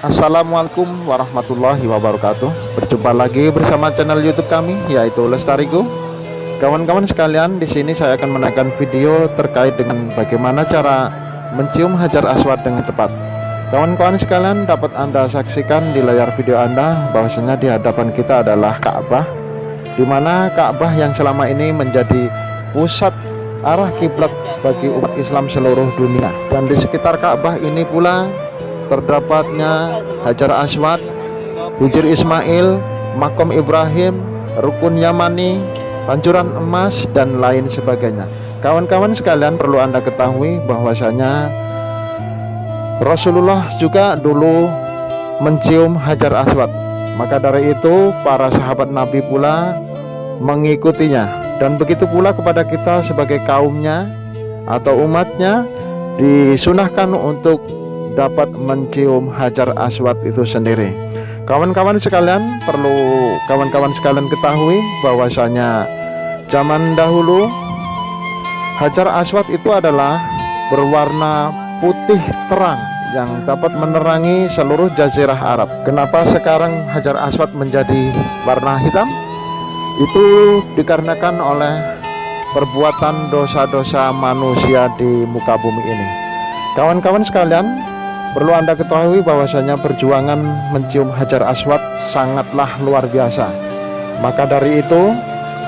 Assalamualaikum warahmatullahi wabarakatuh. Berjumpa lagi bersama channel YouTube kami, yaitu Lestarigo. Kawan-kawan sekalian, di sini saya akan menaikkan video terkait dengan bagaimana cara mencium hajar aswad dengan tepat. Kawan-kawan sekalian, dapat Anda saksikan di layar video Anda bahwasanya di hadapan kita adalah Ka'bah, di mana Ka'bah yang selama ini menjadi pusat arah kiblat bagi umat Islam seluruh dunia. Dan di sekitar Ka'bah ini pula terdapatnya Hajar Aswad, Hijr Ismail, Makom Ibrahim, Rukun Yamani, Pancuran Emas, dan lain sebagainya. Kawan-kawan sekalian, perlu Anda ketahui bahwasanya Rasulullah juga dulu mencium Hajar Aswad. Maka dari itu para sahabat Nabi pula mengikutinya. Dan begitu pula kepada kita sebagai kaumnya atau umatnya, disunahkan untuk dapat mencium Hajar Aswad itu sendiri. Kawan-kawan sekalian, perlu kawan-kawan sekalian ketahui bahwasanya zaman dahulu Hajar Aswad itu adalah berwarna putih terang yang dapat menerangi seluruh jazirah Arab. Kenapa sekarang Hajar Aswad menjadi warna hitam? Itu dikarenakan oleh perbuatan dosa-dosa manusia di muka bumi ini. Kawan-kawan sekalian, perlu Anda ketahui bahwasanya perjuangan mencium Hajar Aswad sangatlah luar biasa. Maka dari itu,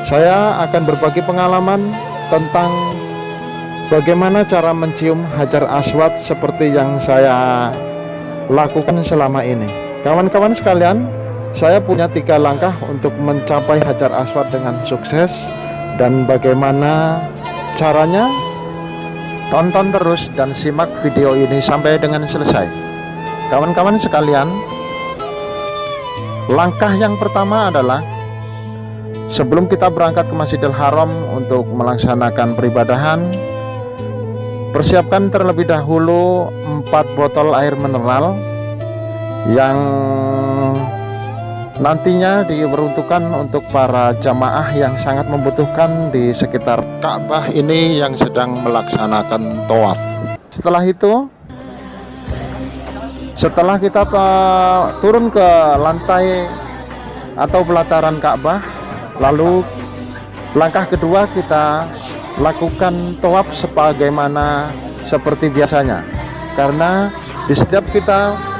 saya akan berbagi pengalaman tentang bagaimana cara mencium Hajar Aswad seperti yang saya lakukan selama ini. Kawan-kawan sekalian, saya punya 3 langkah untuk mencapai Hajar Aswad dengan sukses. Dan bagaimana caranya? Tonton terus dan simak video ini sampai dengan selesai. Kawan-kawan sekalian, langkah yang pertama adalah sebelum kita berangkat ke Masjidil Haram untuk melaksanakan peribadahan, persiapkan terlebih dahulu 4 botol air mineral yang nantinya diperuntukkan untuk para jamaah yang sangat membutuhkan di sekitar Ka'bah ini yang sedang melaksanakan tawaf. Setelah itu, setelah kita turun ke lantai atau pelataran Ka'bah, lalu langkah kedua kita lakukan tawaf sebagaimana seperti biasanya. Karena di setiap kita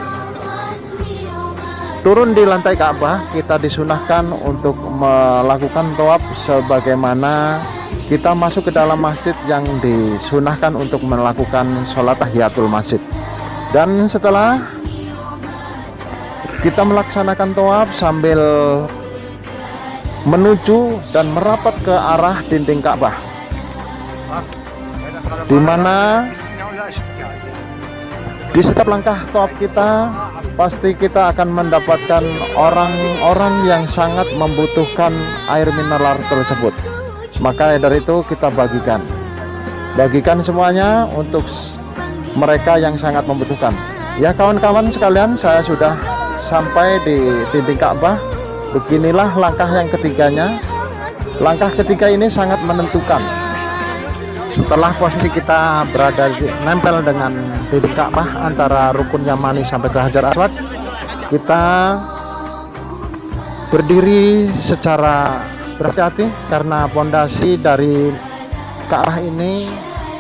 turun di lantai Ka'bah, kita disunahkan untuk melakukan tawaf sebagaimana kita masuk ke dalam masjid yang disunahkan untuk melakukan sholat tahiyatul masjid. Dan setelah kita melaksanakan tawaf sambil menuju dan merapat ke arah dinding Ka'bah, di mana di setiap langkah tawaf kita pasti kita akan mendapatkan orang-orang yang sangat membutuhkan air mineral tersebut. Maka dari itu kita bagikan semuanya untuk mereka yang sangat membutuhkan. Ya kawan-kawan sekalian, saya sudah sampai di dinding Ka'bah. Beginilah langkah yang ketiganya. Langkah ketiga ini sangat menentukan. Setelah posisi kita berada nempel dengan dinding Ka'bah antara Rukun Yamani sampai ke Hajar Aswad, kita berdiri secara berhati-hati karena pondasi dari Ka'bah ini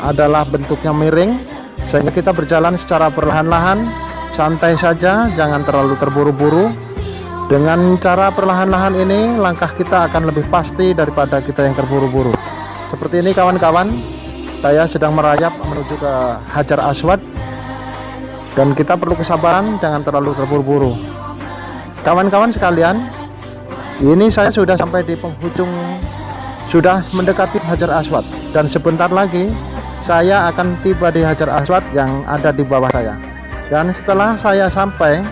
adalah bentuknya miring, sehingga kita berjalan secara perlahan-lahan, santai saja, jangan terlalu terburu-buru. Dengan cara perlahan-lahan ini, langkah kita akan lebih pasti daripada kita yang terburu-buru. Seperti ini kawan-kawan, saya sedang merayap menuju ke Hajar Aswad, dan kita perlu kesabaran, jangan terlalu terburu-buru. Kawan-kawan sekalian, ini saya sudah sampai di penghujung, sudah mendekati Hajar Aswad, dan sebentar lagi saya akan tiba di Hajar Aswad yang ada di bawah saya. Dan setelah saya sampai,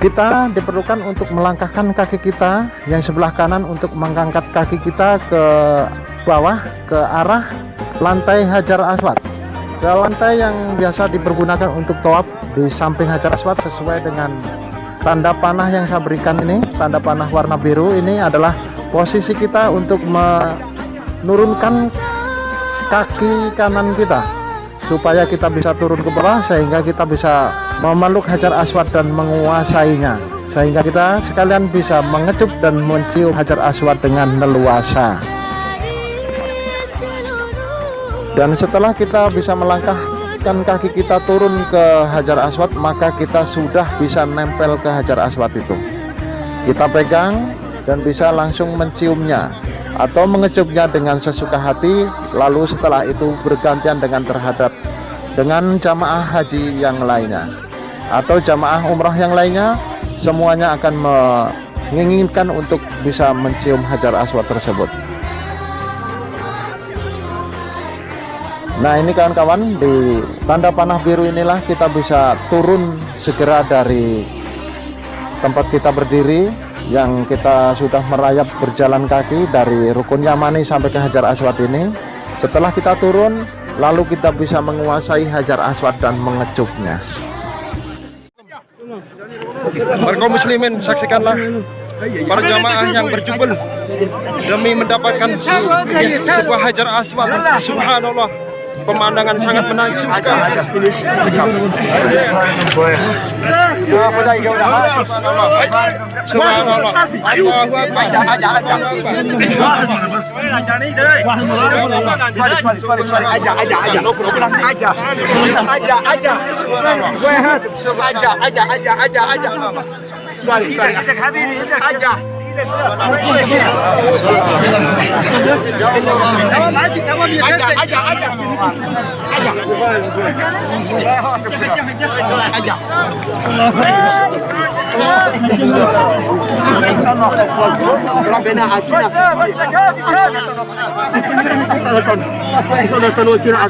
kita diperlukan untuk melangkahkan kaki kita yang sebelah kanan untuk mengangkat kaki kita ke bawah ke arah lantai Hajar Aswad, ke lantai yang biasa dipergunakan untuk tawaf di samping Hajar Aswad. Sesuai dengan tanda panah yang saya berikan ini, tanda panah warna biru ini adalah posisi kita untuk menurunkan kaki kanan kita supaya kita bisa turun ke bawah, sehingga kita bisa memeluk Hajar Aswad dan menguasainya, sehingga kita sekalian bisa mengecup dan mencium Hajar Aswad dengan leluasa. Dan setelah kita bisa melangkahkan kaki kita turun ke Hajar Aswad, maka kita sudah bisa nempel ke Hajar Aswad itu. Kita pegang dan bisa langsung menciumnya atau mengecupnya dengan sesuka hati. Lalu setelah itu bergantian dengan jamaah haji yang lainnya atau jamaah umrah yang lainnya, semuanya akan menginginkan untuk bisa mencium Hajar Aswad tersebut. Nah, ini kawan-kawan, di tanda panah biru inilah kita bisa turun segera dari tempat kita berdiri yang kita sudah merayap berjalan kaki dari Rukun Yamani sampai ke Hajar Aswad ini. Setelah kita turun, lalu kita bisa menguasai Hajar Aswad dan mengecupnya. Para kaum muslimin, saksikanlah para jamaah yang berjubel demi mendapatkan sebuah Hajar Aswad. Subhanallah, pemandangan sangat menakjubkan. Subhanallah, Allahu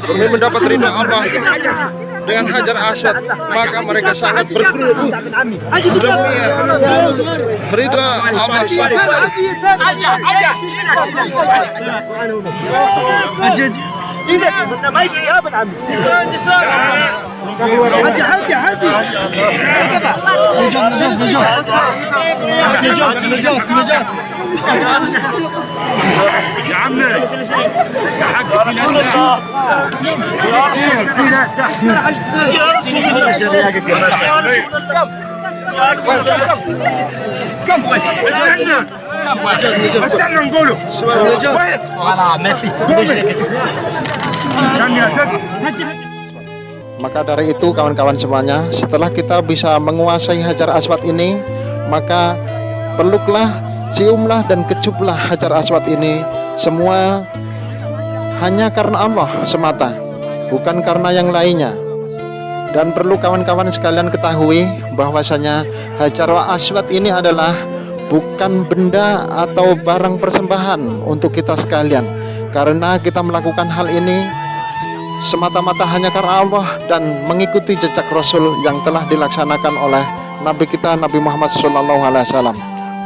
Demi mendapat ridha Allah dengan Hajar Aswad, maka mereka sangat bergelut demi ridha Allah Subhanahu. Maka dari itu kawan-kawan semuanya, setelah kita bisa menguasai Hajar Aswad ini, maka peluklah, ciumlah dan kecuplah Hajar Aswad ini semua hanya karena Allah semata, bukan karena yang lainnya. Dan perlu kawan-kawan sekalian ketahui bahwasanya Hajar Aswad ini adalah bukan benda atau barang persembahan untuk kita sekalian, karena kita melakukan hal ini semata-mata hanya karena Allah dan mengikuti jejak Rasul yang telah dilaksanakan oleh Nabi kita Nabi Muhammad SAW.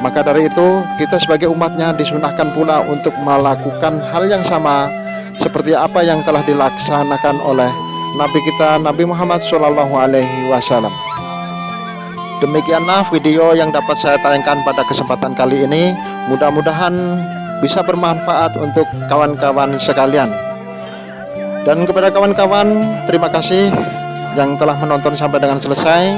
Maka dari itu kita sebagai umatnya disunahkan pula untuk melakukan hal yang sama seperti apa yang telah dilaksanakan oleh Nabi kita Nabi Muhammad SAW. Demikianlah video yang dapat saya tayangkan pada kesempatan kali ini. Mudah-mudahan bisa bermanfaat untuk kawan-kawan sekalian. Dan kepada kawan-kawan, terima kasih yang telah menonton sampai dengan selesai.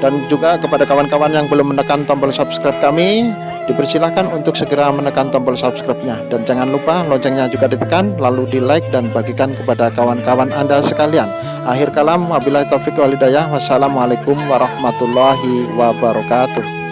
Dan juga kepada kawan-kawan yang belum menekan tombol subscribe kami, dipersilahkan untuk segera menekan tombol subscribe-nya. Dan jangan lupa loncengnya juga ditekan, lalu di like dan bagikan kepada kawan-kawan Anda sekalian. Akhir kalam, wabillahi taufiq wal hidayah. Wassalamualaikum warahmatullahi wabarakatuh.